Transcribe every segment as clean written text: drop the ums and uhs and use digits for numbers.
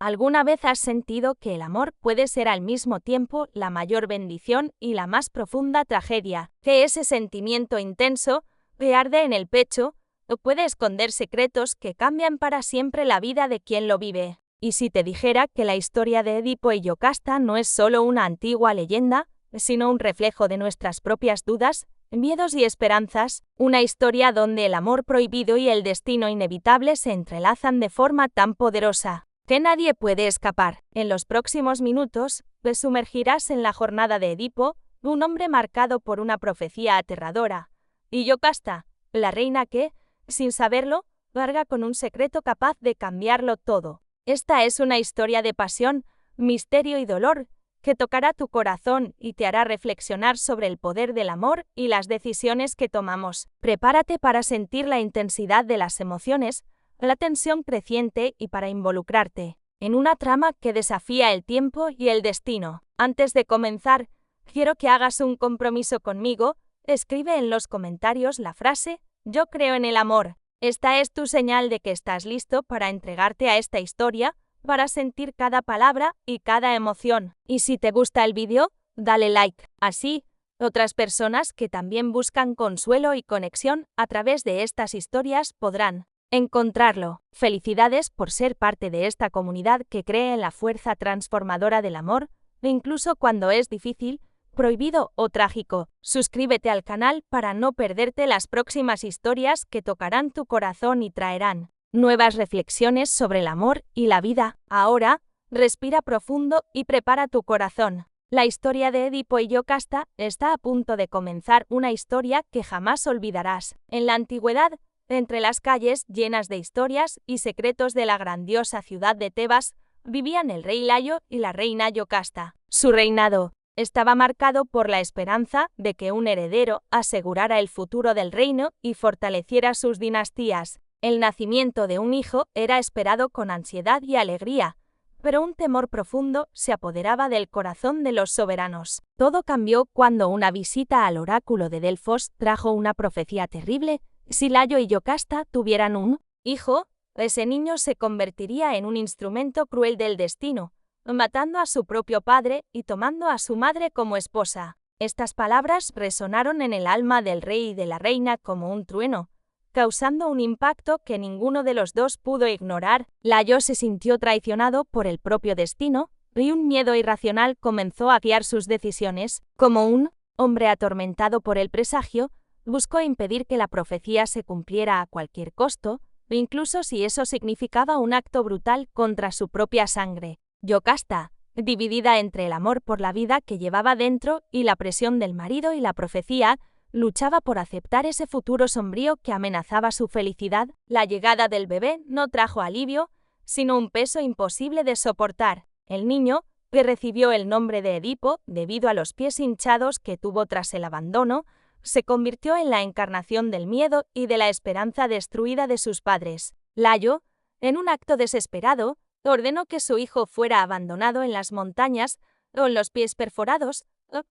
¿Alguna vez has sentido que el amor puede ser al mismo tiempo la mayor bendición y la más profunda tragedia? Que ese sentimiento intenso que arde en el pecho o puede esconder secretos que cambian para siempre la vida de quien lo vive. Y si te dijera que la historia de Edipo y Yocasta no es solo una antigua leyenda, sino un reflejo de nuestras propias dudas, miedos y esperanzas, una historia donde el amor prohibido y el destino inevitable se entrelazan de forma tan poderosa que nadie puede escapar. En los próximos minutos, te sumergirás en la jornada de Edipo, un hombre marcado por una profecía aterradora, y Yocasta, la reina que, sin saberlo, carga con un secreto capaz de cambiarlo todo. Esta es una historia de pasión, misterio y dolor, que tocará tu corazón y te hará reflexionar sobre el poder del amor y las decisiones que tomamos. Prepárate para sentir la intensidad de las emociones, la tensión creciente y para involucrarte en una trama que desafía el tiempo y el destino. Antes de comenzar, quiero que hagas un compromiso conmigo. Escribe en los comentarios la frase «Yo creo en el amor». Esta es tu señal de que estás listo para entregarte a esta historia, para sentir cada palabra y cada emoción. Y si te gusta el vídeo, dale like. Así, otras personas que también buscan consuelo y conexión a través de estas historias podrán encontrarlo. Felicidades por ser parte de esta comunidad que cree en la fuerza transformadora del amor, incluso cuando es difícil, prohibido o trágico. Suscríbete al canal para no perderte las próximas historias que tocarán tu corazón y traerán nuevas reflexiones sobre el amor y la vida. Ahora, respira profundo y prepara tu corazón. La historia de Edipo y Yocasta está a punto de comenzar, una historia que jamás olvidarás. En la antigüedad, entre las calles llenas de historias y secretos de la grandiosa ciudad de Tebas, vivían el rey Layo y la reina Yocasta. Su reinado estaba marcado por la esperanza de que un heredero asegurara el futuro del reino y fortaleciera sus dinastías. El nacimiento de un hijo era esperado con ansiedad y alegría, pero un temor profundo se apoderaba del corazón de los soberanos. Todo cambió cuando una visita al oráculo de Delfos trajo una profecía terrible. Si Layo y Yocasta tuvieran un hijo, ese niño se convertiría en un instrumento cruel del destino, matando a su propio padre y tomando a su madre como esposa. Estas palabras resonaron en el alma del rey y de la reina como un trueno, causando un impacto que ninguno de los dos pudo ignorar. Layo se sintió traicionado por el propio destino, y un miedo irracional comenzó a guiar sus decisiones. Como un hombre atormentado por el presagio, buscó impedir que la profecía se cumpliera a cualquier costo, incluso si eso significaba un acto brutal contra su propia sangre. Yocasta, dividida entre el amor por la vida que llevaba dentro y la presión del marido y la profecía, luchaba por aceptar ese futuro sombrío que amenazaba su felicidad. La llegada del bebé no trajo alivio, sino un peso imposible de soportar. El niño, que recibió el nombre de Edipo debido a los pies hinchados que tuvo tras el abandono, se convirtió en la encarnación del miedo y de la esperanza destruida de sus padres. Layo, en un acto desesperado, ordenó que su hijo fuera abandonado en las montañas, con los pies perforados,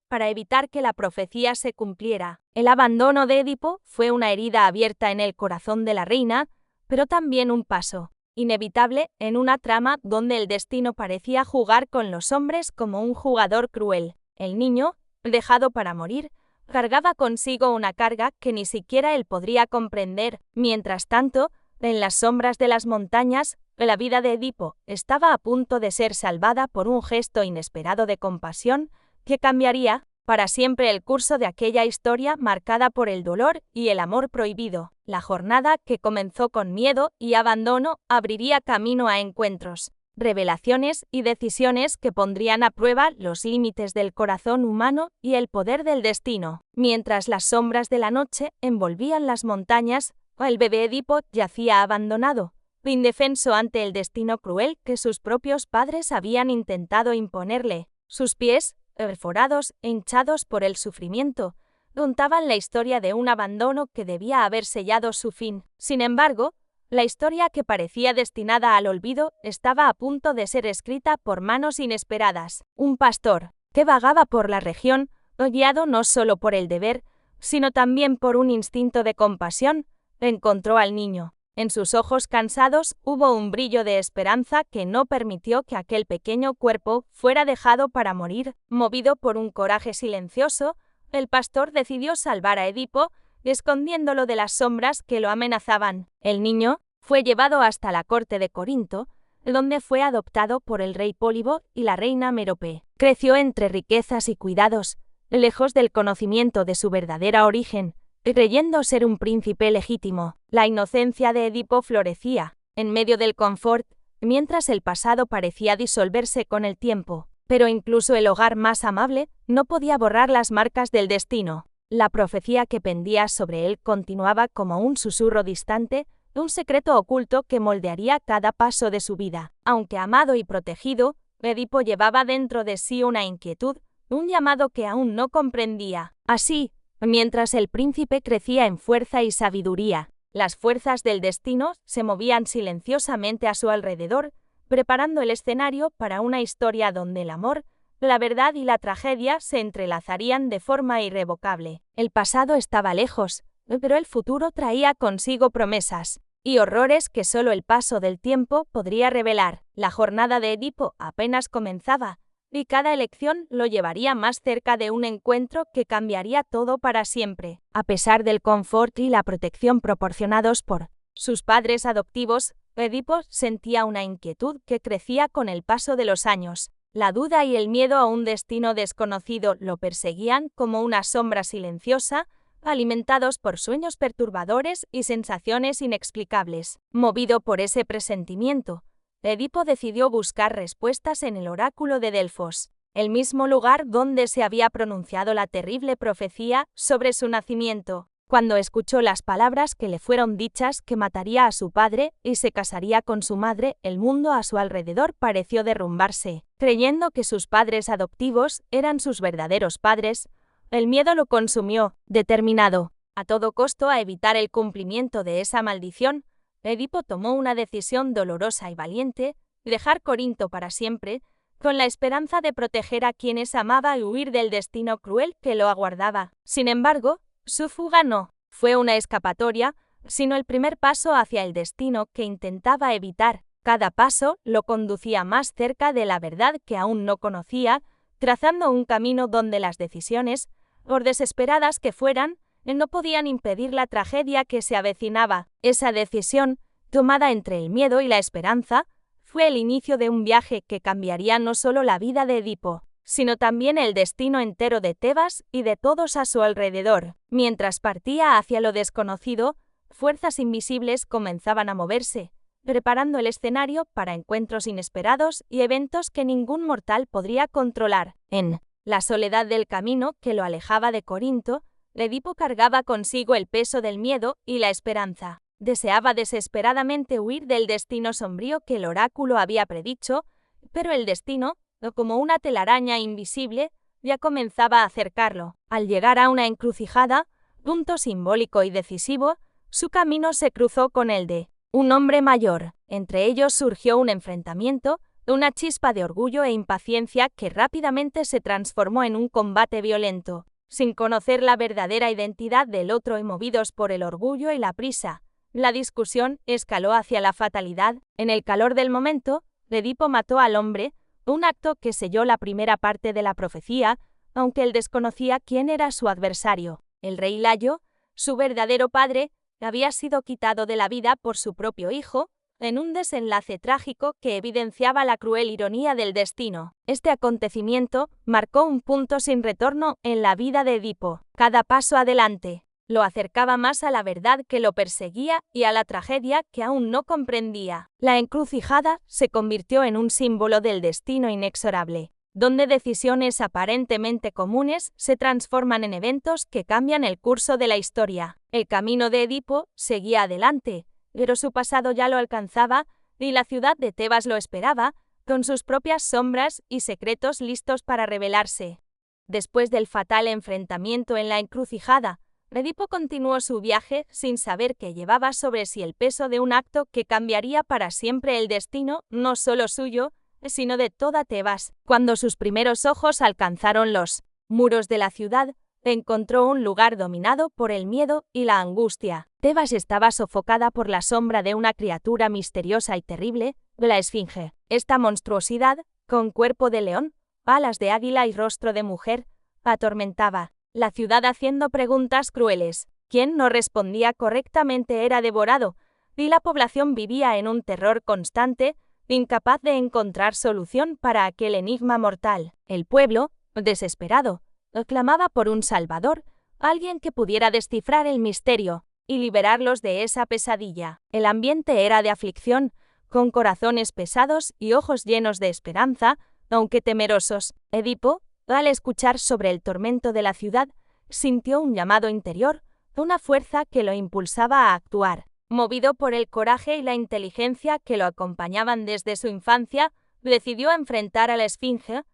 para evitar que la profecía se cumpliera. El abandono de Edipo fue una herida abierta en el corazón de la reina, pero también un paso inevitable en una trama donde el destino parecía jugar con los hombres como un jugador cruel. El niño, dejado para morir, cargaba consigo una carga que ni siquiera él podría comprender. Mientras tanto, en las sombras de las montañas, la vida de Edipo estaba a punto de ser salvada por un gesto inesperado de compasión que cambiaría para siempre el curso de aquella historia marcada por el dolor y el amor prohibido. La jornada, que comenzó con miedo y abandono, abriría camino a encuentros, revelaciones y decisiones que pondrían a prueba los límites del corazón humano y el poder del destino. Mientras las sombras de la noche envolvían las montañas, el bebé Edipo yacía abandonado, indefenso ante el destino cruel que sus propios padres habían intentado imponerle. Sus pies, perforados e hinchados por el sufrimiento, contaban la historia de un abandono que debía haber sellado su fin. Sin embargo, la historia que parecía destinada al olvido estaba a punto de ser escrita por manos inesperadas. Un pastor, que vagaba por la región, guiado no solo por el deber, sino también por un instinto de compasión, encontró al niño. En sus ojos cansados hubo un brillo de esperanza que no permitió que aquel pequeño cuerpo fuera dejado para morir. Movido por un coraje silencioso, el pastor decidió salvar a Edipo, escondiéndolo de las sombras que lo amenazaban. El niño fue llevado hasta la corte de Corinto, donde fue adoptado por el rey Pólibo y la reina Mérope. Creció entre riquezas y cuidados, lejos del conocimiento de su verdadera origen, creyendo ser un príncipe legítimo. La inocencia de Edipo florecía, en medio del confort, mientras el pasado parecía disolverse con el tiempo. Pero incluso el hogar más amable no podía borrar las marcas del destino. La profecía que pendía sobre él continuaba como un susurro distante, un secreto oculto que moldearía cada paso de su vida. Aunque amado y protegido, Edipo llevaba dentro de sí una inquietud, un llamado que aún no comprendía. Así, mientras el príncipe crecía en fuerza y sabiduría, las fuerzas del destino se movían silenciosamente a su alrededor, preparando el escenario para una historia donde el amor, la verdad y la tragedia se entrelazarían de forma irrevocable. El pasado estaba lejos, pero el futuro traía consigo promesas y horrores que solo el paso del tiempo podría revelar. La jornada de Edipo apenas comenzaba, y cada elección lo llevaría más cerca de un encuentro que cambiaría todo para siempre. A pesar del confort y la protección proporcionados por sus padres adoptivos, Edipo sentía una inquietud que crecía con el paso de los años. La duda y el miedo a un destino desconocido lo perseguían como una sombra silenciosa, alimentados por sueños perturbadores y sensaciones inexplicables. Movido por ese presentimiento, Edipo decidió buscar respuestas en el oráculo de Delfos, el mismo lugar donde se había pronunciado la terrible profecía sobre su nacimiento. Cuando escuchó las palabras que le fueron dichas que mataría a su padre y se casaría con su madre, el mundo a su alrededor pareció derrumbarse. Creyendo que sus padres adoptivos eran sus verdaderos padres, el miedo lo consumió. Determinado, a todo costo, a evitar el cumplimiento de esa maldición, Edipo tomó una decisión dolorosa y valiente: dejar Corinto para siempre, con la esperanza de proteger a quienes amaba y huir del destino cruel que lo aguardaba. Sin embargo, su fuga no fue una escapatoria, sino el primer paso hacia el destino que intentaba evitar. Cada paso lo conducía más cerca de la verdad que aún no conocía, trazando un camino donde las decisiones, por desesperadas que fueran, no podían impedir la tragedia que se avecinaba. Esa decisión, tomada entre el miedo y la esperanza, fue el inicio de un viaje que cambiaría no solo la vida de Edipo, sino también el destino entero de Tebas y de todos a su alrededor. Mientras partía hacia lo desconocido, fuerzas invisibles comenzaban a moverse, preparando el escenario para encuentros inesperados y eventos que ningún mortal podría controlar. En la soledad del camino que lo alejaba de Corinto, Edipo cargaba consigo el peso del miedo y la esperanza. Deseaba desesperadamente huir del destino sombrío que el oráculo había predicho, pero el destino, como una telaraña invisible, ya comenzaba a acercarlo. Al llegar a una encrucijada, punto simbólico y decisivo, su camino se cruzó con el de un hombre mayor. Entre ellos surgió un enfrentamiento, una chispa de orgullo e impaciencia que rápidamente se transformó en un combate violento. Sin conocer la verdadera identidad del otro y movidos por el orgullo y la prisa, la discusión escaló hacia la fatalidad. En el calor del momento, Edipo mató al hombre, un acto que selló la primera parte de la profecía, aunque él desconocía quién era su adversario. El rey Layo, su verdadero padre, había sido quitado de la vida por su propio hijo, en un desenlace trágico que evidenciaba la cruel ironía del destino. Este acontecimiento marcó un punto sin retorno en la vida de Edipo. Cada paso adelante lo acercaba más a la verdad que lo perseguía y a la tragedia que aún no comprendía. La encrucijada se convirtió en un símbolo del destino inexorable, donde decisiones aparentemente comunes se transforman en eventos que cambian el curso de la historia. El camino de Edipo seguía adelante, pero su pasado ya lo alcanzaba y la ciudad de Tebas lo esperaba, con sus propias sombras y secretos listos para revelarse. Después del fatal enfrentamiento en la encrucijada, Edipo continuó su viaje sin saber que llevaba sobre sí el peso de un acto que cambiaría para siempre el destino, no solo suyo, sino de toda Tebas. Cuando sus primeros ojos alcanzaron los muros de la ciudad, encontró un lugar dominado por el miedo y la angustia. Tebas estaba sofocada por la sombra de una criatura misteriosa y terrible, la Esfinge. Esta monstruosidad, con cuerpo de león, alas de águila y rostro de mujer, atormentaba la ciudad haciendo preguntas crueles. Quien no respondía correctamente era devorado, y la población vivía en un terror constante, incapaz de encontrar solución para aquel enigma mortal. El pueblo, desesperado, clamaba por un salvador, alguien que pudiera descifrar el misterio y liberarlos de esa pesadilla. El ambiente era de aflicción, con corazones pesados y ojos llenos de esperanza, aunque temerosos. Edipo, al escuchar sobre el tormento de la ciudad, sintió un llamado interior, una fuerza que lo impulsaba a actuar. Movido por el coraje y la inteligencia que lo acompañaban desde su infancia, decidió enfrentar a la Esfinge,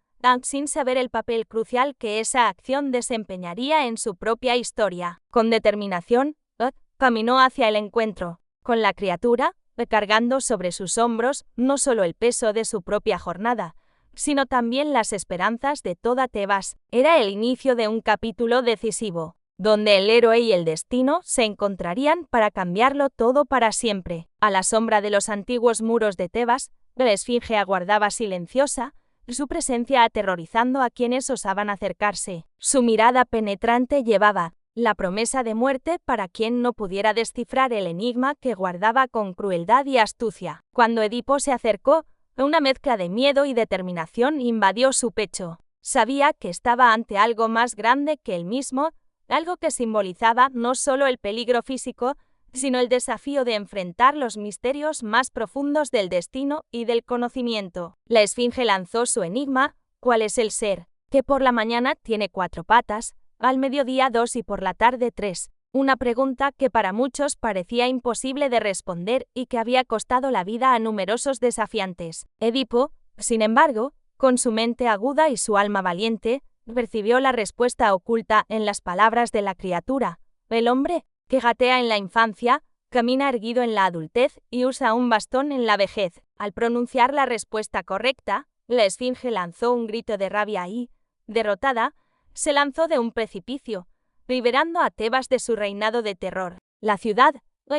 sin saber el papel crucial que esa acción desempeñaría en su propia historia. Con determinación, caminó hacia el encuentro con la criatura, recargando sobre sus hombros no solo el peso de su propia jornada, sino también las esperanzas de toda Tebas. Era el inicio de un capítulo decisivo, donde el héroe y el destino se encontrarían para cambiarlo todo para siempre. A la sombra de los antiguos muros de Tebas, la Esfinge aguardaba silenciosa, su presencia aterrorizando a quienes osaban acercarse. Su mirada penetrante llevaba la promesa de muerte para quien no pudiera descifrar el enigma que guardaba con crueldad y astucia. Cuando Edipo se acercó, una mezcla de miedo y determinación invadió su pecho. Sabía que estaba ante algo más grande que él mismo, algo que simbolizaba no solo el peligro físico, sino el desafío de enfrentar los misterios más profundos del destino y del conocimiento. La Esfinge lanzó su enigma: ¿cuál es el ser que por la mañana tiene 4 patas, al mediodía 2 y por la tarde 3? Una pregunta que para muchos parecía imposible de responder y que había costado la vida a numerosos desafiantes. Edipo, sin embargo, con su mente aguda y su alma valiente, percibió la respuesta oculta en las palabras de la criatura. El hombre, que gatea en la infancia, camina erguido en la adultez y usa un bastón en la vejez. Al pronunciar la respuesta correcta, la Esfinge lanzó un grito de rabia y, derrotada, se lanzó de un precipicio, liberando a Tebas de su reinado de terror. La ciudad,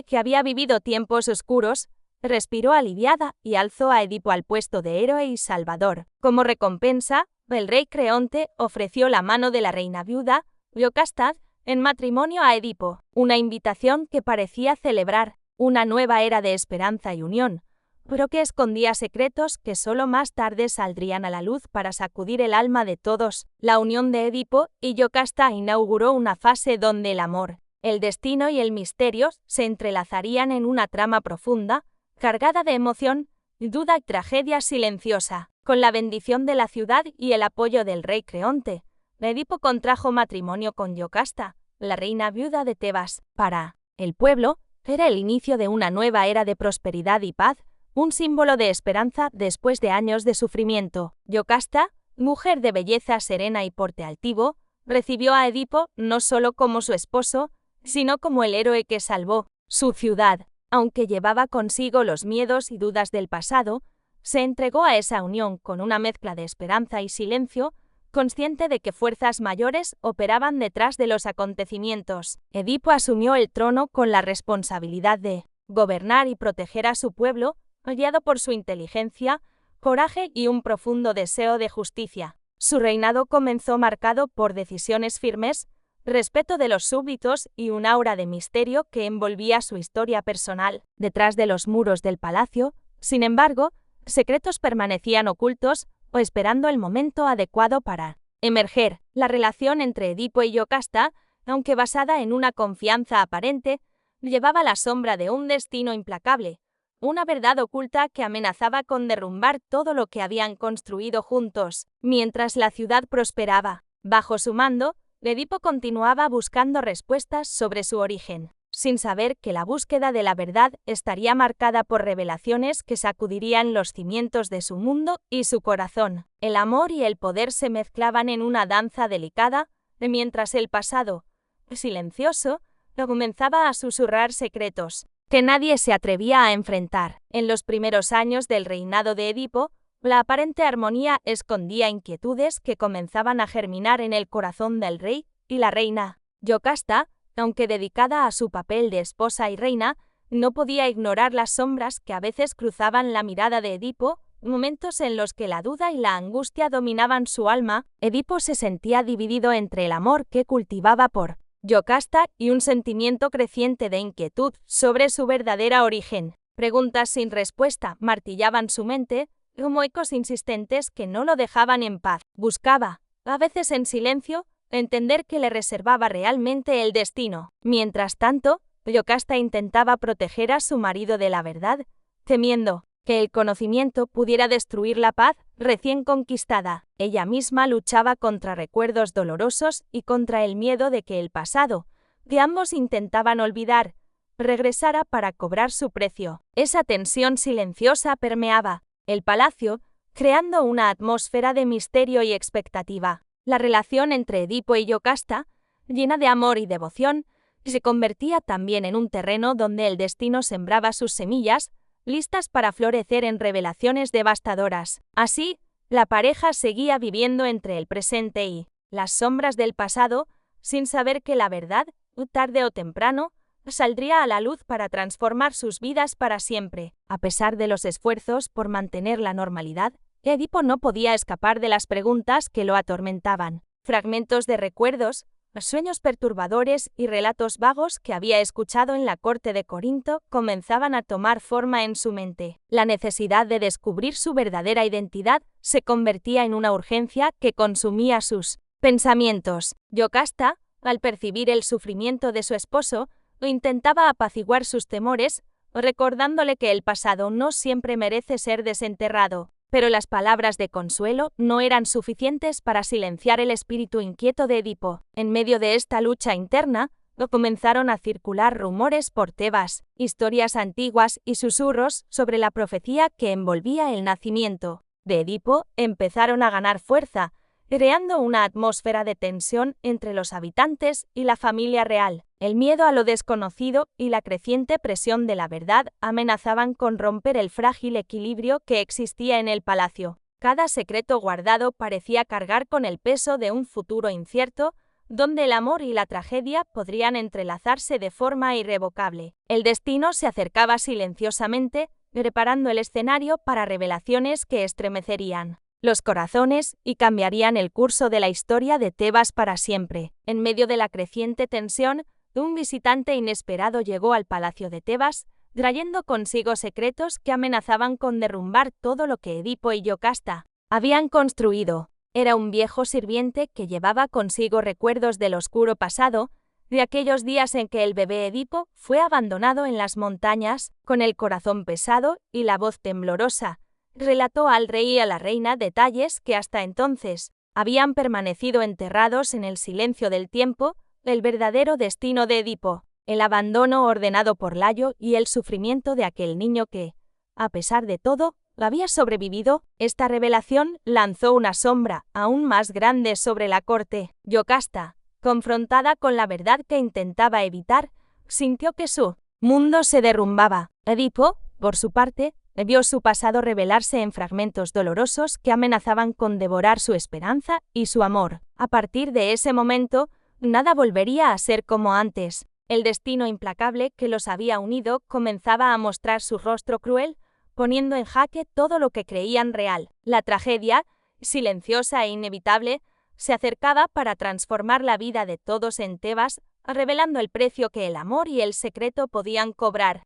que había vivido tiempos oscuros, respiró aliviada y alzó a Edipo al puesto de héroe y salvador. Como recompensa, el rey Creonte ofreció la mano de la reina viuda, Iocasta, en matrimonio a Edipo, una invitación que parecía celebrar una nueva era de esperanza y unión, pero que escondía secretos que solo más tarde saldrían a la luz para sacudir el alma de todos. La unión de Edipo y Iocasta inauguró una fase donde el amor, el destino y el misterio se entrelazarían en una trama profunda, cargada de emoción, duda y tragedia silenciosa. Con la bendición de la ciudad y el apoyo del rey Creonte, Edipo contrajo matrimonio con Iocasta, la reina viuda de Tebas. Para el pueblo, era el inicio de una nueva era de prosperidad y paz, un símbolo de esperanza después de años de sufrimiento. Iocasta, mujer de belleza serena y porte altivo, recibió a Edipo no solo como su esposo, sino como el héroe que salvó su ciudad. Aunque llevaba consigo los miedos y dudas del pasado, se entregó a esa unión con una mezcla de esperanza y silencio, consciente de que fuerzas mayores operaban detrás de los acontecimientos. Edipo asumió el trono con la responsabilidad de gobernar y proteger a su pueblo, guiado por su inteligencia, coraje y un profundo deseo de justicia. Su reinado comenzó marcado por decisiones firmes, respeto de los súbditos y un aura de misterio que envolvía su historia personal. Detrás de los muros del palacio, sin embargo, secretos permanecían ocultos o esperando el momento adecuado para emerger. La relación entre Edipo y Iocasta, aunque basada en una confianza aparente, llevaba la sombra de un destino implacable, una verdad oculta que amenazaba con derrumbar todo lo que habían construido juntos. Mientras la ciudad prosperaba bajo su mando, Edipo continuaba buscando respuestas sobre su origen, sin saber que la búsqueda de la verdad estaría marcada por revelaciones que sacudirían los cimientos de su mundo y su corazón. El amor y el poder se mezclaban en una danza delicada, mientras el pasado, silencioso, comenzaba a susurrar secretos que nadie se atrevía a enfrentar. En los primeros años del reinado de Edipo, la aparente armonía escondía inquietudes que comenzaban a germinar en el corazón del rey, y la reina. Yocasta, aunque dedicada a su papel de esposa y reina, no podía ignorar las sombras que a veces cruzaban la mirada de Edipo, momentos en los que la duda y la angustia dominaban su alma. Edipo se sentía dividido entre el amor que cultivaba por Yocasta y un sentimiento creciente de inquietud sobre su verdadera origen. Preguntas sin respuesta martillaban su mente, como ecos insistentes que no lo dejaban en paz. Buscaba, a veces en silencio, entender qué le reservaba realmente el destino. Mientras tanto, Yocasta intentaba proteger a su marido de la verdad, temiendo que el conocimiento pudiera destruir la paz recién conquistada. Ella misma luchaba contra recuerdos dolorosos y contra el miedo de que el pasado, que ambos intentaban olvidar, regresara para cobrar su precio. Esa tensión silenciosa permeaba el palacio, creando una atmósfera de misterio y expectativa. La relación entre Edipo y Yocasta, llena de amor y devoción, se convertía también en un terreno donde el destino sembraba sus semillas, listas para florecer en revelaciones devastadoras. Así, la pareja seguía viviendo entre el presente y las sombras del pasado, sin saber que la verdad, tarde o temprano, saldría a la luz para transformar sus vidas para siempre. A pesar de los esfuerzos por mantener la normalidad, Edipo no podía escapar de las preguntas que lo atormentaban. Fragmentos de recuerdos, sueños perturbadores y relatos vagos que había escuchado en la corte de Corinto comenzaban a tomar forma en su mente. La necesidad de descubrir su verdadera identidad se convertía en una urgencia que consumía sus pensamientos. Yocasta, al percibir el sufrimiento de su esposo, intentaba apaciguar sus temores, recordándole que el pasado no siempre merece ser desenterrado. Pero las palabras de consuelo no eran suficientes para silenciar el espíritu inquieto de Edipo. En medio de esta lucha interna, comenzaron a circular rumores por Tebas, historias antiguas y susurros sobre la profecía que envolvía el nacimiento de Edipo empezaron a ganar fuerza, creando una atmósfera de tensión entre los habitantes y la familia real. El miedo a lo desconocido y la creciente presión de la verdad amenazaban con romper el frágil equilibrio que existía en el palacio. Cada secreto guardado parecía cargar con el peso de un futuro incierto, donde el amor y la tragedia podrían entrelazarse de forma irrevocable. El destino se acercaba silenciosamente, preparando el escenario para revelaciones que estremecerían los corazones y cambiarían el curso de la historia de Tebas para siempre. En medio de la creciente tensión, un visitante inesperado llegó al palacio de Tebas, trayendo consigo secretos que amenazaban con derrumbar todo lo que Edipo y Yocasta habían construido. Era un viejo sirviente que llevaba consigo recuerdos del oscuro pasado, de aquellos días en que el bebé Edipo fue abandonado en las montañas, con el corazón pesado y la voz temblorosa. Relató al rey y a la reina detalles que hasta entonces habían permanecido enterrados en el silencio del tiempo, el verdadero destino de Edipo, el abandono ordenado por Layo y el sufrimiento de aquel niño que, a pesar de todo, había sobrevivido. Esta revelación lanzó una sombra aún más grande sobre la corte. Yocasta, confrontada con la verdad que intentaba evitar, sintió que su mundo se derrumbaba. Edipo, por su parte, vio su pasado revelarse en fragmentos dolorosos que amenazaban con devorar su esperanza y su amor. A partir de ese momento, nada volvería a ser como antes. El destino implacable que los había unido comenzaba a mostrar su rostro cruel, poniendo en jaque todo lo que creían real. La tragedia, silenciosa e inevitable, se acercaba para transformar la vida de todos en Tebas, revelando el precio que el amor y el secreto podían cobrar.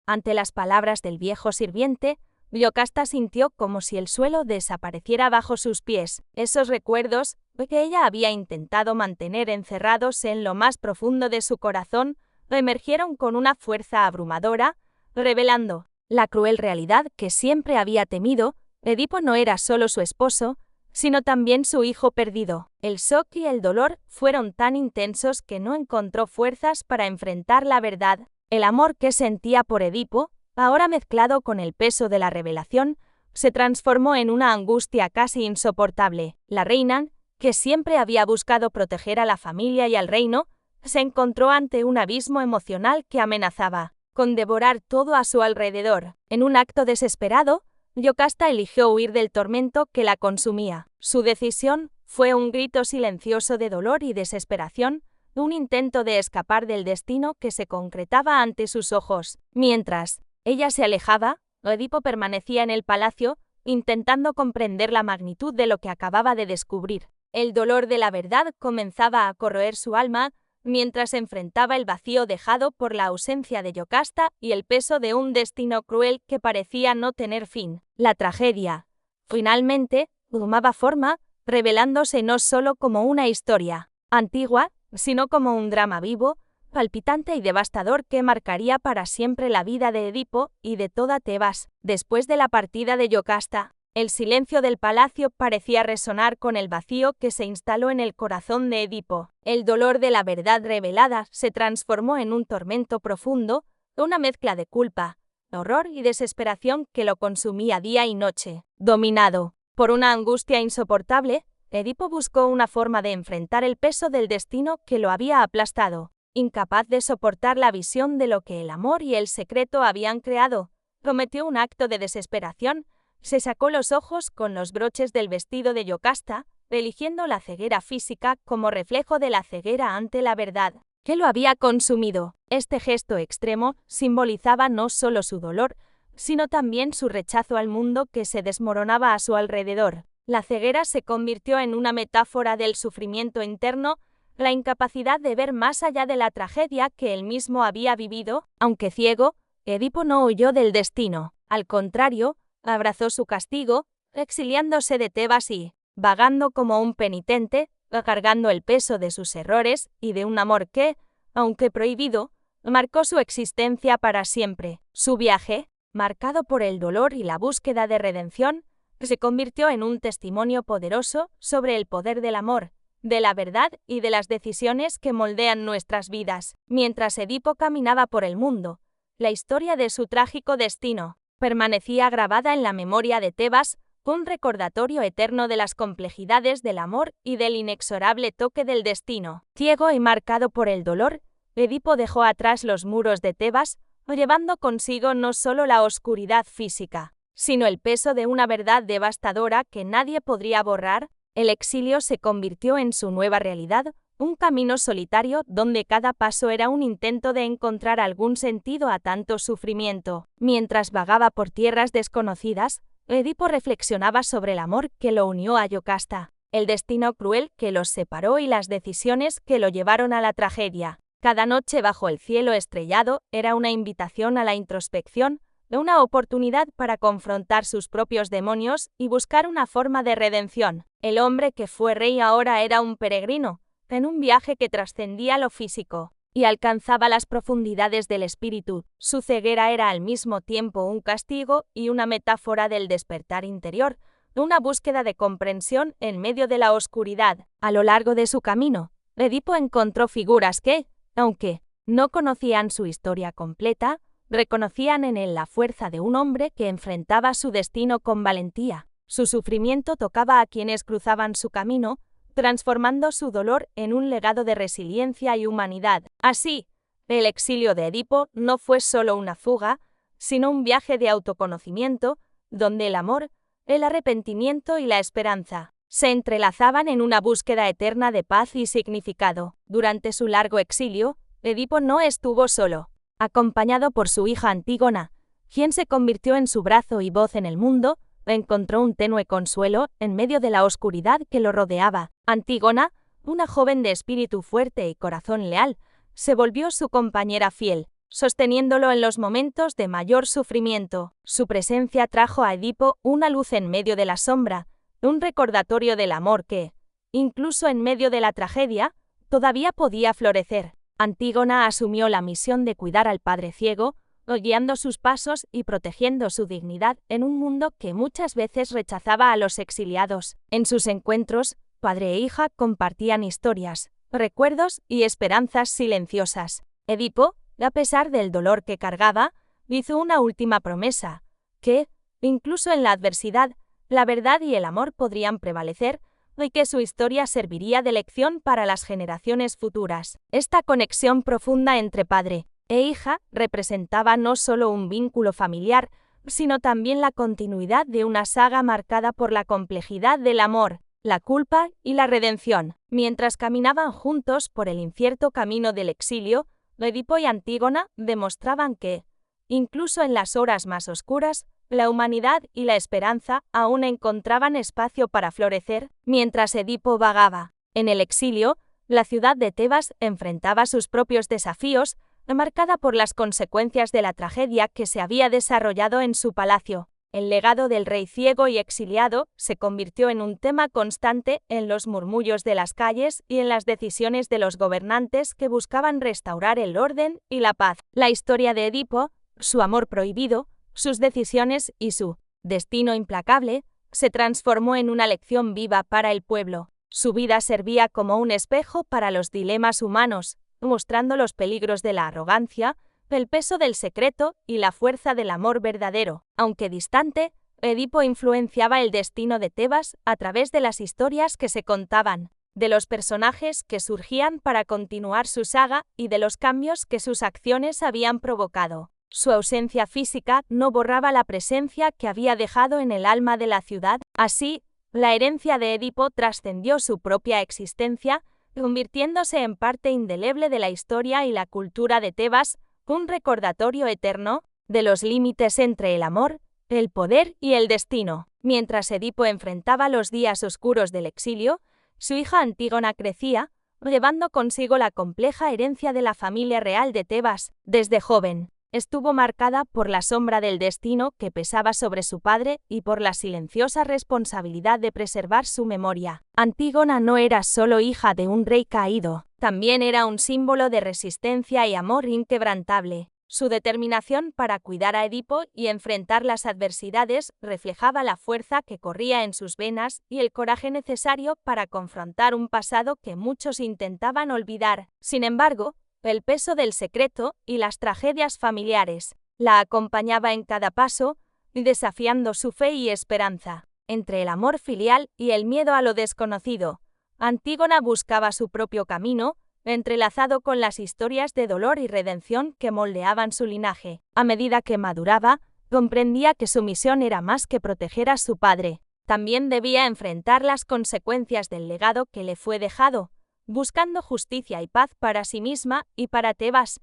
Ante las palabras del viejo sirviente, Yocasta sintió como si el suelo desapareciera bajo sus pies. Esos recuerdos, que ella había intentado mantener encerrados en lo más profundo de su corazón, emergieron con una fuerza abrumadora, revelando la cruel realidad que siempre había temido. Edipo no era solo su esposo, sino también su hijo perdido. El shock y el dolor fueron tan intensos que no encontró fuerzas para enfrentar la verdad. El amor que sentía por Edipo, ahora mezclado con el peso de la revelación, se transformó en una angustia casi insoportable. La reina, que siempre había buscado proteger a la familia y al reino, se encontró ante un abismo emocional que amenazaba con devorar todo a su alrededor. En un acto desesperado, Yocasta eligió huir del tormento que la consumía. Su decisión Fue un grito silencioso de dolor y desesperación, un intento de escapar del destino que se concretaba ante sus ojos. Mientras ella se alejaba, Edipo permanecía en el palacio, intentando comprender la magnitud de lo que acababa de descubrir. El dolor de la verdad comenzaba a corroer su alma, mientras enfrentaba el vacío dejado por la ausencia de Yocasta y el peso de un destino cruel que parecía no tener fin. La tragedia, finalmente, tomaba forma, revelándose no solo como una historia antigua, sino como un drama vivo, palpitante y devastador que marcaría para siempre la vida de Edipo y de toda Tebas. Después de la partida de Yocasta, el silencio del palacio parecía resonar con el vacío que se instaló en el corazón de Edipo. El dolor de la verdad revelada se transformó en un tormento profundo, una mezcla de culpa, horror y desesperación que lo consumía día y noche. Dominado por una angustia insoportable, Edipo buscó una forma de enfrentar el peso del destino que lo había aplastado. Incapaz de soportar la visión de lo que el amor y el secreto habían creado, cometió un acto de desesperación. Se sacó los ojos con los broches del vestido de Yocasta, eligiendo la ceguera física como reflejo de la ceguera ante la verdad, que lo había consumido. Este gesto extremo simbolizaba no solo su dolor, sino también su rechazo al mundo que se desmoronaba a su alrededor. La ceguera se convirtió en una metáfora del sufrimiento interno, la incapacidad de ver más allá de la tragedia que él mismo había vivido. Aunque ciego, Edipo no huyó del destino. Al contrario, abrazó su castigo, exiliándose de Tebas y, vagando como un penitente, cargando el peso de sus errores y de un amor que, aunque prohibido, marcó su existencia para siempre. Su viaje, marcado por el dolor y la búsqueda de redención, se convirtió en un testimonio poderoso sobre el poder del amor, de la verdad y de las decisiones que moldean nuestras vidas. Mientras Edipo caminaba por el mundo, la historia de su trágico destino permanecía grabada en la memoria de Tebas, un recordatorio eterno de las complejidades del amor y del inexorable toque del destino. Ciego y marcado por el dolor, Edipo dejó atrás los muros de Tebas, llevando consigo no solo la oscuridad física, sino el peso de una verdad devastadora que nadie podría borrar. El exilio se convirtió en su nueva realidad, un camino solitario donde cada paso era un intento de encontrar algún sentido a tanto sufrimiento. Mientras vagaba por tierras desconocidas, Edipo reflexionaba sobre el amor que lo unió a Yocasta, el destino cruel que los separó y las decisiones que lo llevaron a la tragedia. Cada noche bajo el cielo estrellado era una invitación a la introspección, una oportunidad para confrontar sus propios demonios y buscar una forma de redención. El hombre que fue rey ahora era un peregrino, en un viaje que trascendía lo físico y alcanzaba las profundidades del espíritu. Su ceguera era al mismo tiempo un castigo y una metáfora del despertar interior, una búsqueda de comprensión en medio de la oscuridad. A lo largo de su camino, Edipo encontró figuras que, aunque no conocían su historia completa, reconocían en él la fuerza de un hombre que enfrentaba su destino con valentía. Su sufrimiento tocaba a quienes cruzaban su camino, transformando su dolor en un legado de resiliencia y humanidad. Así, el exilio de Edipo no fue solo una fuga, sino un viaje de autoconocimiento, donde el amor, el arrepentimiento y la esperanza se entrelazaban en una búsqueda eterna de paz y significado. Durante su largo exilio, Edipo no estuvo solo. Acompañado por su hija Antígona, quien se convirtió en su brazo y voz en el mundo, encontró un tenue consuelo en medio de la oscuridad que lo rodeaba. Antígona, una joven de espíritu fuerte y corazón leal, se volvió su compañera fiel, sosteniéndolo en los momentos de mayor sufrimiento. Su presencia trajo a Edipo una luz en medio de la sombra, un recordatorio del amor que, incluso en medio de la tragedia, todavía podía florecer. Antígona asumió la misión de cuidar al padre ciego, guiando sus pasos y protegiendo su dignidad en un mundo que muchas veces rechazaba a los exiliados. En sus encuentros, padre e hija compartían historias, recuerdos y esperanzas silenciosas. Edipo, a pesar del dolor que cargaba, hizo una última promesa, que, incluso en la adversidad, la verdad y el amor podrían prevalecer, y que su historia serviría de lección para las generaciones futuras. Esta conexión profunda entre padre e hija representaba no solo un vínculo familiar, sino también la continuidad de una saga marcada por la complejidad del amor. la culpa y la redención. Mientras caminaban juntos por el incierto camino del exilio, Edipo y Antígona demostraban que, incluso en las horas más oscuras, la humanidad y la esperanza aún encontraban espacio para florecer. Mientras Edipo vagaba en el exilio, la ciudad de Tebas enfrentaba sus propios desafíos, marcada por las consecuencias de la tragedia que se había desarrollado en su palacio. El legado del rey ciego y exiliado se convirtió en un tema constante en los murmullos de las calles y en las decisiones de los gobernantes que buscaban restaurar el orden y la paz. La historia de Edipo, su amor prohibido, sus decisiones y su destino implacable, se transformó en una lección viva para el pueblo. Su vida servía como un espejo para los dilemas humanos, mostrando los peligros de la arrogancia, el peso del secreto y la fuerza del amor verdadero. Aunque distante, Edipo influenciaba el destino de Tebas a través de las historias que se contaban, de los personajes que surgían para continuar su saga y de los cambios que sus acciones habían provocado. Su ausencia física no borraba la presencia que había dejado en el alma de la ciudad. Así, la herencia de Edipo trascendió su propia existencia, convirtiéndose en parte indeleble de la historia y la cultura de Tebas, un recordatorio eterno de los límites entre el amor, el poder y el destino. Mientras Edipo enfrentaba los días oscuros del exilio, su hija Antígona crecía, llevando consigo la compleja herencia de la familia real de Tebas. Desde joven, estuvo marcada por la sombra del destino que pesaba sobre su padre y por la silenciosa responsabilidad de preservar su memoria. Antígona no era solo hija de un rey caído, también era un símbolo de resistencia y amor inquebrantable. Su determinación para cuidar a Edipo y enfrentar las adversidades reflejaba la fuerza que corría en sus venas y el coraje necesario para confrontar un pasado que muchos intentaban olvidar. Sin embargo, el peso del secreto y las tragedias familiares la acompañaba en cada paso, desafiando su fe y esperanza. Entre el amor filial y el miedo a lo desconocido, Antígona buscaba su propio camino, entrelazado con las historias de dolor y redención que moldeaban su linaje. A medida que maduraba, comprendía que su misión era más que proteger a su padre. También debía enfrentar las consecuencias del legado que le fue dejado, buscando justicia y paz para sí misma y para Tebas.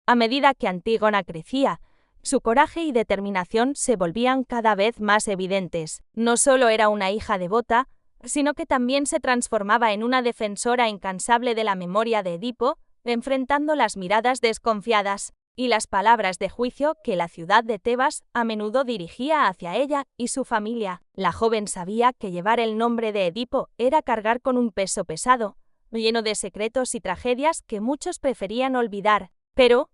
A medida que Antígona crecía, su coraje y determinación se volvían cada vez más evidentes. No solo era una hija devota, sino que también se transformaba en una defensora incansable de la memoria de Edipo, enfrentando las miradas desconfiadas y las palabras de juicio que la ciudad de Tebas a menudo dirigía hacia ella y su familia. La joven sabía que llevar el nombre de Edipo era cargar con un peso pesado, lleno de secretos y tragedias que muchos preferían olvidar. Pero,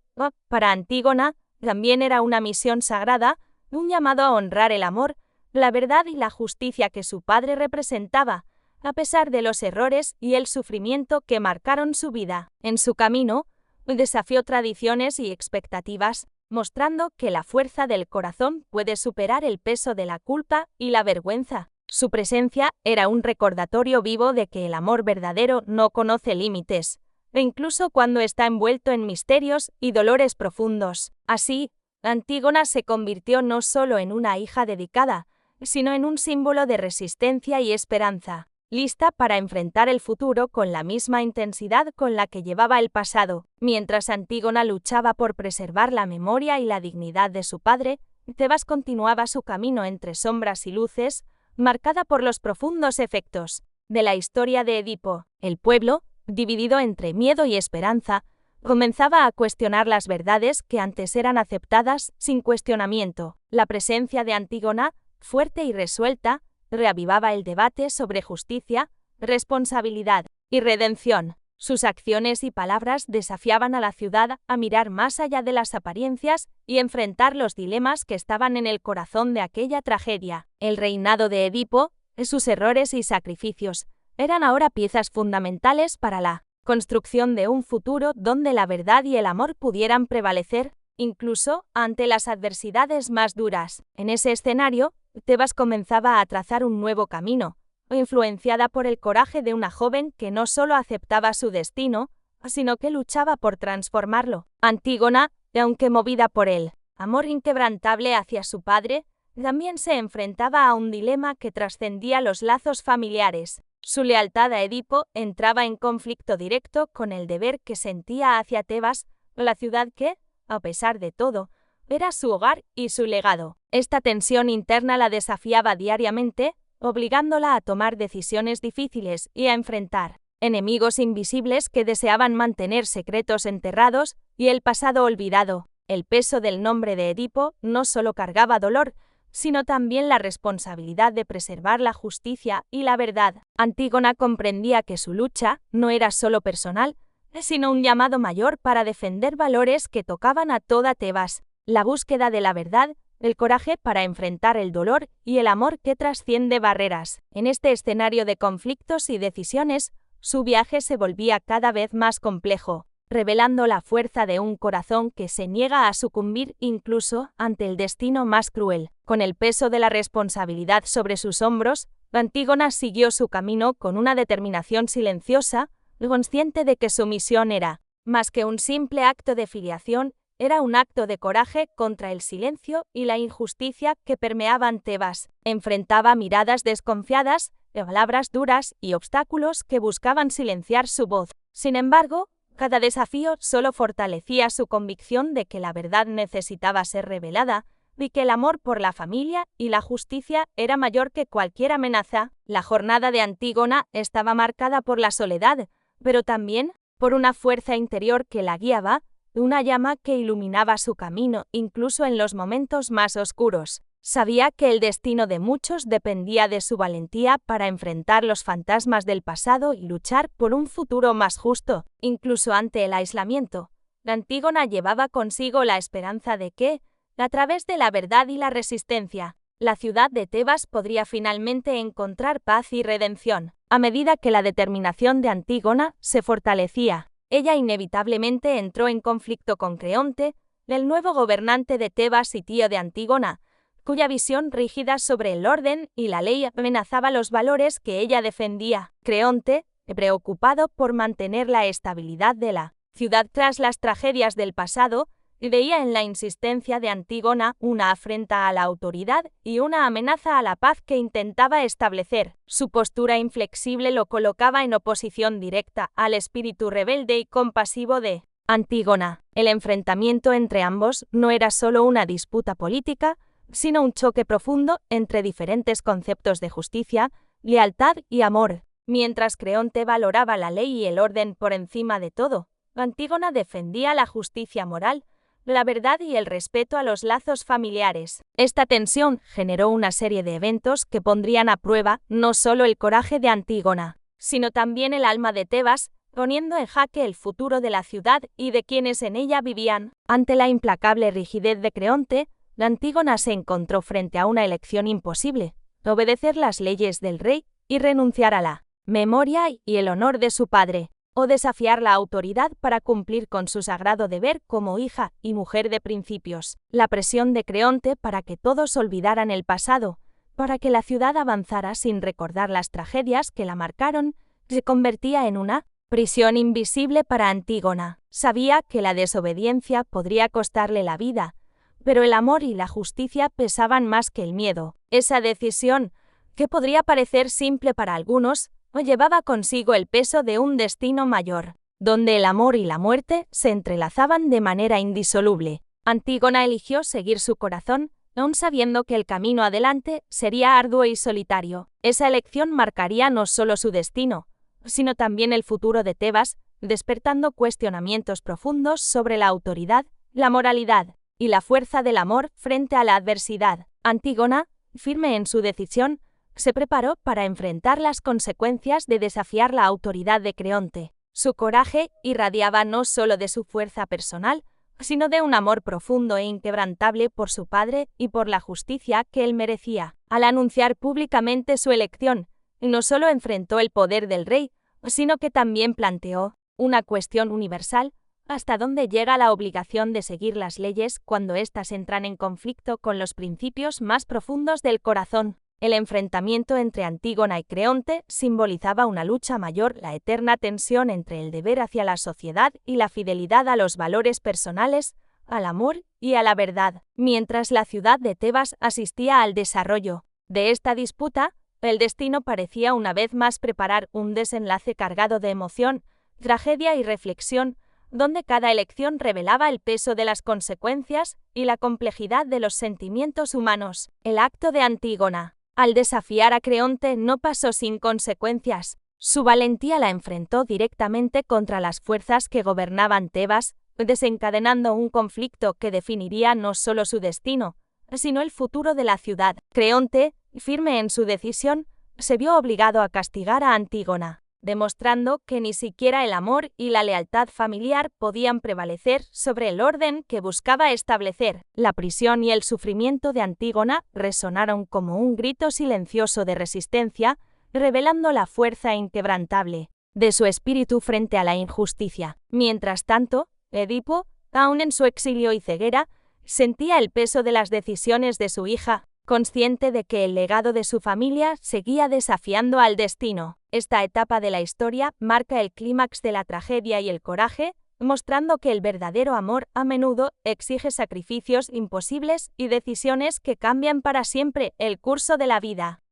para Antígona, también era una misión sagrada, un llamado a honrar el amor, la verdad y la justicia que su padre representaba, a pesar de los errores y el sufrimiento que marcaron su vida. En su camino, desafió tradiciones y expectativas, mostrando que la fuerza del corazón puede superar el peso de la culpa y la vergüenza. Su presencia era un recordatorio vivo de que el amor verdadero no conoce límites, e incluso cuando está envuelto en misterios y dolores profundos. Así, Antígona se convirtió no solo en una hija dedicada, sino en un símbolo de resistencia y esperanza, lista para enfrentar el futuro con la misma intensidad con la que llevaba el pasado. Mientras Antígona luchaba por preservar la memoria y la dignidad de su padre, Tebas continuaba su camino entre sombras y luces, marcada por los profundos efectos de la historia de Edipo. El pueblo, dividido entre miedo y esperanza, comenzaba a cuestionar las verdades que antes eran aceptadas sin cuestionamiento. La presencia de Antígona, fuerte y resuelta, reavivaba el debate sobre justicia, responsabilidad y redención. Sus acciones y palabras desafiaban a la ciudad a mirar más allá de las apariencias y enfrentar los dilemas que estaban en el corazón de aquella tragedia. El reinado de Edipo, sus errores y sacrificios, eran ahora piezas fundamentales para la construcción de un futuro donde la verdad y el amor pudieran prevalecer, incluso ante las adversidades más duras. En ese escenario, Tebas comenzaba a trazar un nuevo camino, influenciada por el coraje de una joven que no solo aceptaba su destino, sino que luchaba por transformarlo. Antígona, aunque movida por el amor inquebrantable hacia su padre, también se enfrentaba a un dilema que trascendía los lazos familiares. Su lealtad a Edipo entraba en conflicto directo con el deber que sentía hacia Tebas, la ciudad que, a pesar de todo, era su hogar y su legado. Esta tensión interna la desafiaba diariamente, obligándola a tomar decisiones difíciles y a enfrentar enemigos invisibles que deseaban mantener secretos enterrados y el pasado olvidado. El peso del nombre de Edipo no solo cargaba dolor, sino también la responsabilidad de preservar la justicia y la verdad. Antígona comprendía que su lucha no era solo personal, sino un llamado mayor para defender valores que tocaban a toda Tebas: la búsqueda de la verdad, el coraje para enfrentar el dolor y el amor que trasciende barreras. En este escenario de conflictos y decisiones, su viaje se volvía cada vez más complejo, revelando la fuerza de un corazón que se niega a sucumbir incluso ante el destino más cruel. Con el peso de la responsabilidad sobre sus hombros, Antígona siguió su camino con una determinación silenciosa, consciente de que su misión era, más que un simple acto de filiación, era un acto de coraje contra el silencio y la injusticia que permeaban Tebas. Enfrentaba miradas desconfiadas, palabras duras y obstáculos que buscaban silenciar su voz. Sin embargo, cada desafío solo fortalecía su convicción de que la verdad necesitaba ser revelada y que el amor por la familia y la justicia era mayor que cualquier amenaza. La jornada de Antígona estaba marcada por la soledad, pero también por una fuerza interior que la guiaba, una llama que iluminaba su camino incluso en los momentos más oscuros. Sabía que el destino de muchos dependía de su valentía para enfrentar los fantasmas del pasado y luchar por un futuro más justo. Incluso ante el aislamiento, Antígona llevaba consigo la esperanza de que, a través de la verdad y la resistencia, la ciudad de Tebas podría finalmente encontrar paz y redención. A medida que la determinación de Antígona se fortalecía, ella inevitablemente entró en conflicto con Creonte, el nuevo gobernante de Tebas y tío de Antígona, cuya visión rígida sobre el orden y la ley amenazaba los valores que ella defendía. Creonte, preocupado por mantener la estabilidad de la ciudad tras las tragedias del pasado, veía en la insistencia de Antígona una afrenta a la autoridad y una amenaza a la paz que intentaba establecer. Su postura inflexible lo colocaba en oposición directa al espíritu rebelde y compasivo de Antígona. El enfrentamiento entre ambos no era solo una disputa política, sino un choque profundo entre diferentes conceptos de justicia, lealtad y amor. Mientras Creonte valoraba la ley y el orden por encima de todo, Antígona defendía la justicia moral, la verdad y el respeto a los lazos familiares. Esta tensión generó una serie de eventos que pondrían a prueba no solo el coraje de Antígona, sino también el alma de Tebas, poniendo en jaque el futuro de la ciudad y de quienes en ella vivían. Ante la implacable rigidez de Creonte, Antígona se encontró frente a una elección imposible: obedecer las leyes del rey y renunciar a la memoria y el honor de su padre, o desafiar la autoridad para cumplir con su sagrado deber como hija y mujer de principios. La presión de Creonte para que todos olvidaran el pasado, para que la ciudad avanzara sin recordar las tragedias que la marcaron, se convertía en una prisión invisible para Antígona. Sabía que la desobediencia podría costarle la vida, pero el amor y la justicia pesaban más que el miedo. Esa decisión, que podría parecer simple para algunos, llevaba consigo el peso de un destino mayor, donde el amor y la muerte se entrelazaban de manera indisoluble. Antígona eligió seguir su corazón, aun sabiendo que el camino adelante sería arduo y solitario. Esa elección marcaría no solo su destino, sino también el futuro de Tebas, despertando cuestionamientos profundos sobre la autoridad, la moralidad y la fuerza del amor frente a la adversidad. Antígona, firme en su decisión, se preparó para enfrentar las consecuencias de desafiar la autoridad de Creonte. Su coraje irradiaba no solo de su fuerza personal, sino de un amor profundo e inquebrantable por su padre y por la justicia que él merecía. Al anunciar públicamente su elección, no solo enfrentó el poder del rey, sino que también planteó una cuestión universal: ¿hasta dónde llega la obligación de seguir las leyes cuando éstas entran en conflicto con los principios más profundos del corazón? El enfrentamiento entre Antígona y Creonte simbolizaba una lucha mayor, la eterna tensión entre el deber hacia la sociedad y la fidelidad a los valores personales, al amor y a la verdad, mientras la ciudad de Tebas asistía al desarrollo de esta disputa. El destino parecía una vez más preparar un desenlace cargado de emoción, tragedia y reflexión, donde cada elección revelaba el peso de las consecuencias y la complejidad de los sentimientos humanos. El acto de Antígona, al desafiar a Creonte, no pasó sin consecuencias. Su valentía la enfrentó directamente contra las fuerzas que gobernaban Tebas, desencadenando un conflicto que definiría no solo su destino, sino el futuro de la ciudad. Creonte, firme en su decisión, se vio obligado a castigar a Antígona, demostrando que ni siquiera el amor y la lealtad familiar podían prevalecer sobre el orden que buscaba establecer. La prisión y el sufrimiento de Antígona resonaron como un grito silencioso de resistencia, revelando la fuerza inquebrantable de su espíritu frente a la injusticia. Mientras tanto, Edipo, aún en su exilio y ceguera, sentía el peso de las decisiones de su hija, consciente de que el legado de su familia seguía desafiando al destino. Esta etapa de la historia marca el clímax de la tragedia y el coraje, mostrando que el verdadero amor a menudo exige sacrificios imposibles y decisiones que cambian para siempre el curso de la vida.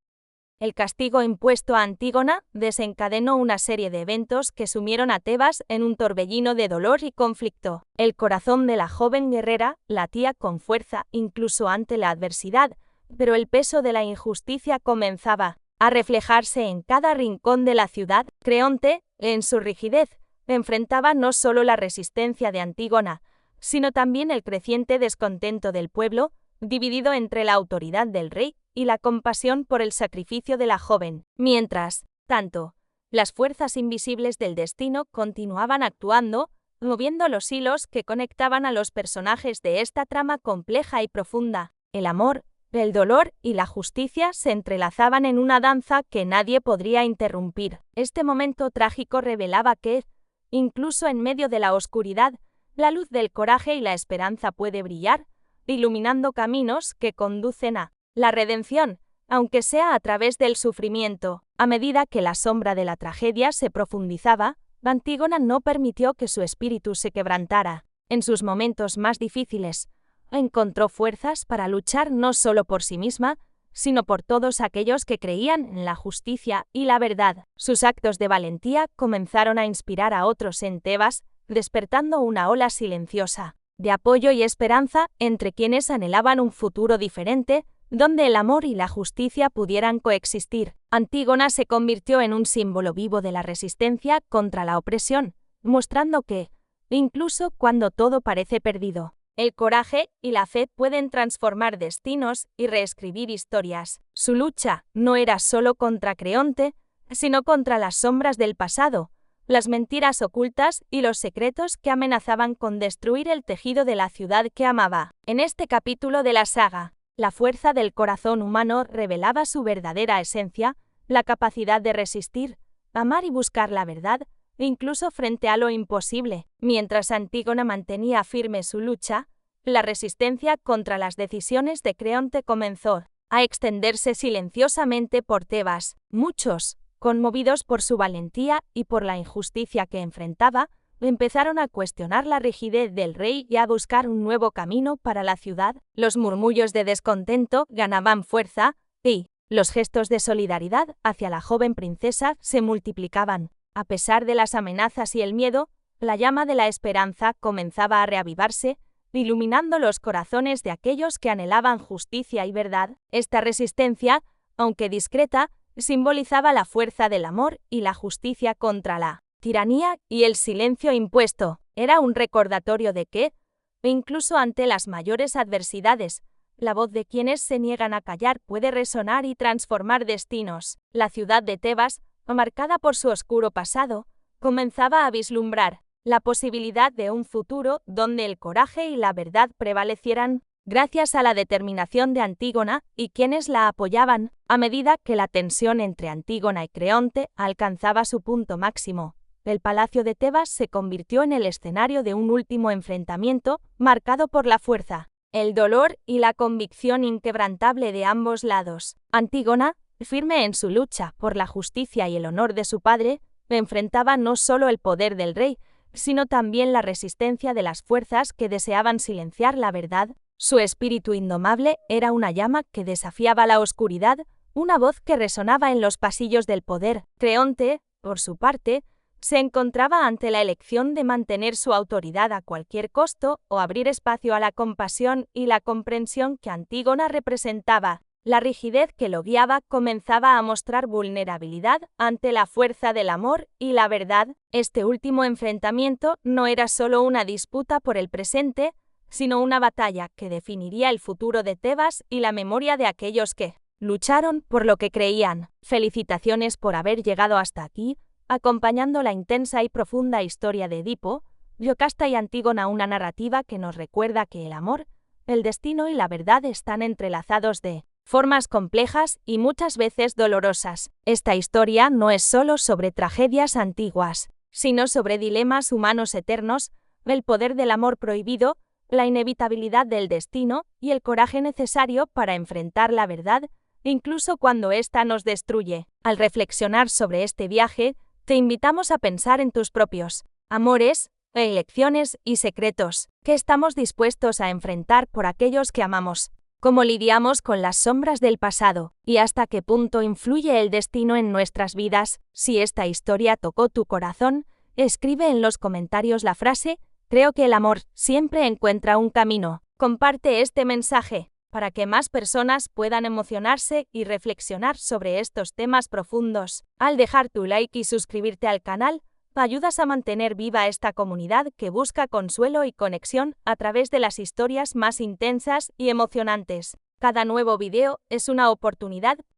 El castigo impuesto a Antígona desencadenó una serie de eventos que sumieron a Tebas en un torbellino de dolor y conflicto. El corazón de la joven guerrera latía con fuerza incluso ante la adversidad, pero el peso de la injusticia comenzaba a reflejarse en cada rincón de la ciudad. Creonte, en su rigidez, enfrentaba no solo la resistencia de Antígona, sino también el creciente descontento del pueblo, dividido entre la autoridad del rey y la compasión por el sacrificio de la joven. Mientras tanto, las fuerzas invisibles del destino continuaban actuando, moviendo los hilos que conectaban a los personajes de esta trama compleja y profunda. El amor, el dolor y la justicia se entrelazaban en una danza que nadie podría interrumpir. Este momento trágico revelaba que, incluso en medio de la oscuridad, la luz del coraje y la esperanza puede brillar, iluminando caminos que conducen a la redención, aunque sea a través del sufrimiento. A medida que la sombra de la tragedia se profundizaba, Antígona no permitió que su espíritu se quebrantara. En sus momentos más difíciles, encontró fuerzas para luchar no solo por sí misma, sino por todos aquellos que creían en la justicia y la verdad. Sus actos de valentía comenzaron a inspirar a otros en Tebas, despertando una ola silenciosa de apoyo y esperanza entre quienes anhelaban un futuro diferente, donde el amor y la justicia pudieran coexistir. Antígona se convirtió en un símbolo vivo de la resistencia contra la opresión, mostrando que, incluso cuando todo parece perdido, el coraje y la fe pueden transformar destinos y reescribir historias. Su lucha no era solo contra Creonte, sino contra las sombras del pasado, las mentiras ocultas y los secretos que amenazaban con destruir el tejido de la ciudad que amaba. En este capítulo de la saga, la fuerza del corazón humano revelaba su verdadera esencia, la capacidad de resistir, amar y buscar la verdad, incluso frente a lo imposible. Mientras Antígona mantenía firme su lucha, la resistencia contra las decisiones de Creonte comenzó a extenderse silenciosamente por Tebas. Muchos, conmovidos por su valentía y por la injusticia que enfrentaba, empezaron a cuestionar la rigidez del rey y a buscar un nuevo camino para la ciudad. Los murmullos de descontento ganaban fuerza, y los gestos de solidaridad hacia la joven princesa se multiplicaban. A pesar de las amenazas y el miedo, la llama de la esperanza comenzaba a reavivarse, iluminando los corazones de aquellos que anhelaban justicia y verdad. Esta resistencia, aunque discreta, simbolizaba la fuerza del amor y la justicia contra la tiranía y el silencio impuesto. Era un recordatorio de que, incluso ante las mayores adversidades, la voz de quienes se niegan a callar puede resonar y transformar destinos. La ciudad de Tebas, marcada por su oscuro pasado, comenzaba a vislumbrar la posibilidad de un futuro donde el coraje y la verdad prevalecieran. Gracias a la determinación de Antígona y quienes la apoyaban, a medida que la tensión entre Antígona y Creonte alcanzaba su punto máximo, el palacio de Tebas se convirtió en el escenario de un último enfrentamiento, marcado por la fuerza, el dolor y la convicción inquebrantable de ambos lados. Antígona, firme en su lucha por la justicia y el honor de su padre, enfrentaba no solo el poder del rey, sino también la resistencia de las fuerzas que deseaban silenciar la verdad. Su espíritu indomable era una llama que desafiaba la oscuridad, una voz que resonaba en los pasillos del poder. Creonte, por su parte, se encontraba ante la elección de mantener su autoridad a cualquier costo o abrir espacio a la compasión y la comprensión que Antígona representaba. La rigidez que lo guiaba comenzaba a mostrar vulnerabilidad ante la fuerza del amor y la verdad. Este último enfrentamiento no era solo una disputa por el presente, sino una batalla que definiría el futuro de Tebas y la memoria de aquellos que lucharon por lo que creían. Felicitaciones por haber llegado hasta aquí, acompañando la intensa y profunda historia de Edipo, Yocasta y Antígona, una narrativa que nos recuerda que el amor, el destino y la verdad están entrelazados de formas complejas y muchas veces dolorosas. Esta historia no es solo sobre tragedias antiguas, sino sobre dilemas humanos eternos, el poder del amor prohibido, la inevitabilidad del destino y el coraje necesario para enfrentar la verdad, incluso cuando ésta nos destruye. Al reflexionar sobre este viaje, te invitamos a pensar en tus propios amores, elecciones y secretos que estamos dispuestos a enfrentar por aquellos que amamos. ¿Cómo lidiamos con las sombras del pasado? ¿Y hasta qué punto influye el destino en nuestras vidas? Si esta historia tocó tu corazón, escribe en los comentarios la frase «Creo que el amor siempre encuentra un camino». Comparte este mensaje para que más personas puedan emocionarse y reflexionar sobre estos temas profundos. Al dejar tu like y suscribirte al canal, ayudas a mantener viva esta comunidad que busca consuelo y conexión a través de las historias más intensas y emocionantes. Cada nuevo video es una oportunidad